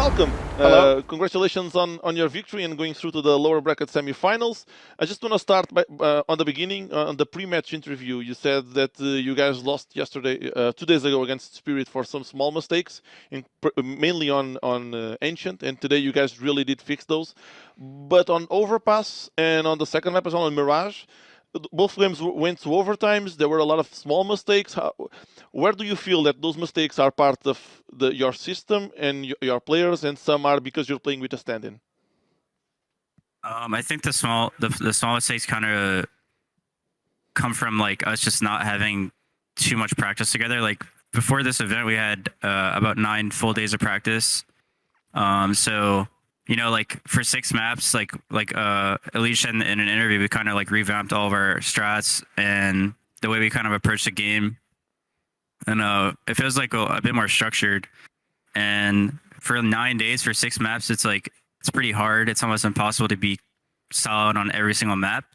welcome. Hello. Congratulations on your victory and going through to the lower bracket semifinals. I just want to start by, on the beginning, on the pre-match interview. You said that you guys lost yesterday, 2 days ago against Spirit for some small mistakes, mainly on Ancient, and today you guys really did fix those. But on Overpass and on the second map as well on Mirage, both games went to overtimes. There were a lot of small mistakes. Where do you feel that those mistakes are part of your system and your players, and some are because you're playing with a stand-in? I think the small mistakes kind of come from like us just not having too much practice together. Like before this event, we had about 9 full days of practice. So like for 6 maps, like Alicia in an interview, we kind of like revamped all of our strats and the way we kind of approach the game, and it feels like a bit more structured. And for 9 days for 6 maps, it's pretty hard. It's almost impossible to be solid on every single map.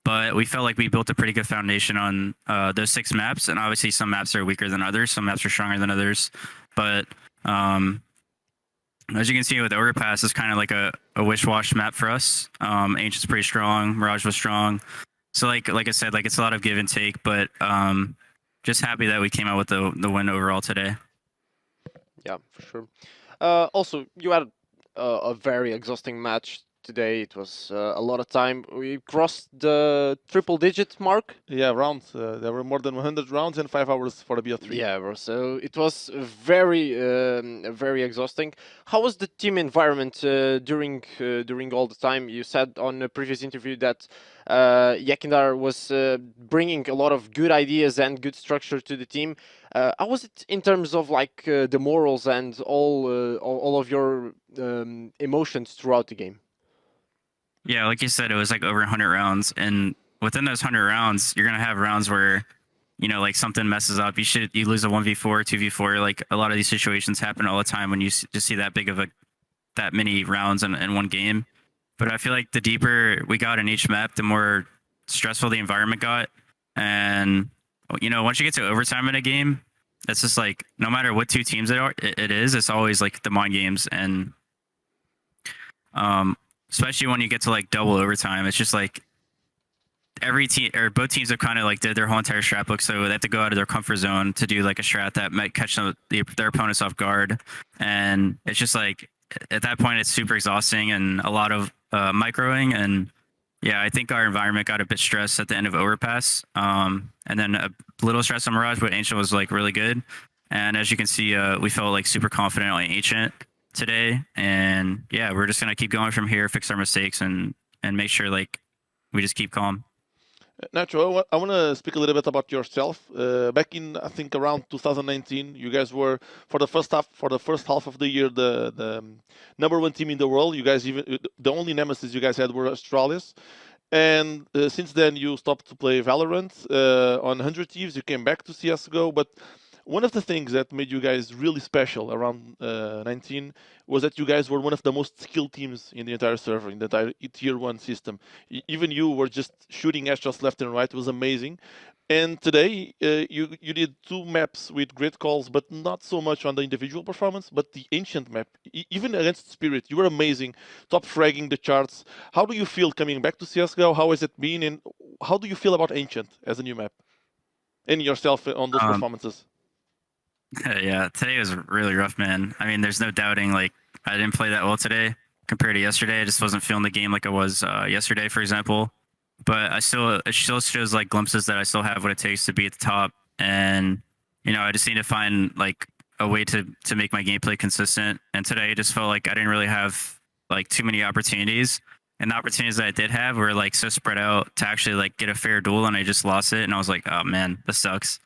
But we felt like we built a pretty good foundation on those 6 maps, and obviously some maps are weaker than others, some maps are stronger than others. But as you can see with Overpass, it's kind of like a wish-wash map for us. Ancient's pretty strong, Mirage was strong. So like I said, like it's a lot of give and take, but just happy that we came out with the win overall today. Yeah, for sure. Also, you had a very exhausting match today. It was a lot of time. We crossed the triple-digit mark. Yeah, rounds. There were more than 100 rounds and 5 hours for a BO3. Yeah, bro. So it was very exhausting. How was the team environment during all the time? You said on a previous interview that Yakindar was bringing a lot of good ideas and good structure to the team. How was it in terms of like the morals and all of your emotions throughout the game? Yeah, like you said, it was like over 100 rounds, and within those 100 rounds, you're gonna have rounds where, like something messes up. You lose a 1v4, 2v4. Like a lot of these situations happen all the time when you just see that big of that many rounds in one game. But I feel like the deeper we got in each map, the more stressful the environment got. And once you get to overtime in a game, it's just like no matter what 2 teams it is, it's always like the mind games. And especially when you get to like double overtime, it's just like every team or both teams have kind of like did their whole entire strat book, so they have to go out of their comfort zone to do like a strat that might catch their opponents off guard. And it's just like at that point it's super exhausting and a lot of microing. And yeah, I think our environment got a bit stressed at the end of Overpass, and then a little stress on Mirage, but Ancient was like really good. And as you can see, we felt like super confident on Ancient today. And yeah, we're just gonna keep going from here, fix our mistakes, and make sure like we just keep calm. nitr0, I want to speak a little bit about yourself. Back in, I think, around 2019, you guys were for the first half of the year the #1 team in the world. You guys the only nemesis you guys had were Australis, and since then you stopped to play Valorant. On 100 Thieves, you came back to CS:GO, but one of the things that made you guys really special around 19 was that you guys were one of the most skilled teams in the entire server, in the entire tier 1 system. Even you were just shooting headshots left and right. It was amazing. And today you did 2 maps with great calls, but not so much on the individual performance, but the Ancient map. Even against Spirit, you were amazing, top fragging the charts. How do you feel coming back to CSGO? How has it been? And how do you feel about Ancient as a new map? And yourself on those performances? Yeah, today was really rough, man. I mean, there's no doubting, like, I didn't play that well today compared to yesterday. I just wasn't feeling the game like I was yesterday, for example. But it still shows, like, glimpses that I still have what it takes to be at the top. And, I just need to find, like, a way to make my gameplay consistent. And today, it just felt like I didn't really have, like, too many opportunities. And the opportunities that I did have were, like, so spread out to actually, like, get a fair duel, and I just lost it. And I was like, oh, man, this sucks.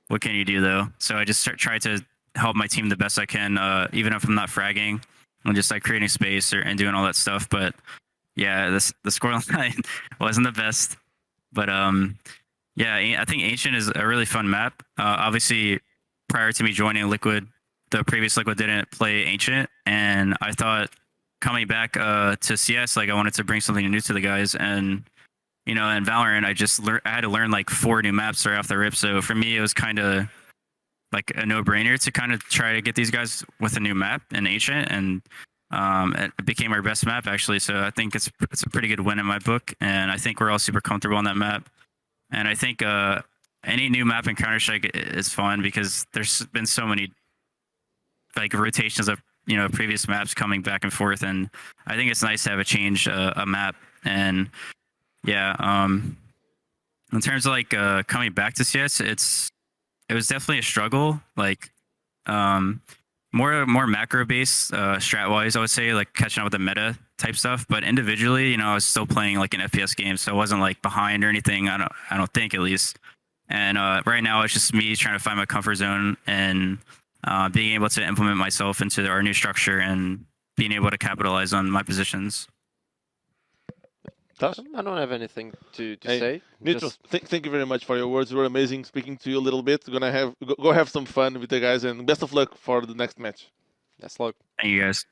What can you do, though? So I just try to help my team the best I can, even if I'm not fragging, and just like creating space and doing all that stuff. But yeah, the scoreline wasn't the best. But yeah, I think Ancient is a really fun map. Obviously, prior to me joining Liquid, the previous Liquid didn't play Ancient, and I thought coming back to CS, like I wanted to bring something new to the guys. And in Valorant, I had to learn like 4 new maps right off the rip. So for me, it was kind of like a no-brainer to kind of try to get these guys with a new map in Ancient, and it became our best map actually. So I think it's a pretty good win in my book, and I think we're all super comfortable on that map. And I think any new map in Counter-Strike is fun because there's been so many like rotations of previous maps coming back and forth, and I think it's nice to have a change a map. And yeah, in terms of like coming back to CS, it was definitely a struggle, like more macro based strat wise, I would say, like catching up with the meta type stuff. But individually, I was still playing like an FPS game, so I wasn't like behind or anything. I don't think, at least. And right now it's just me trying to find my comfort zone and being able to implement myself into our new structure and being able to capitalize on my positions. I don't have anything to say. nitr0, thank you very much for your words. They were amazing speaking to you a little bit. Gonna go have some fun with the guys, and best of luck for the next match. That's luck. Thank you guys.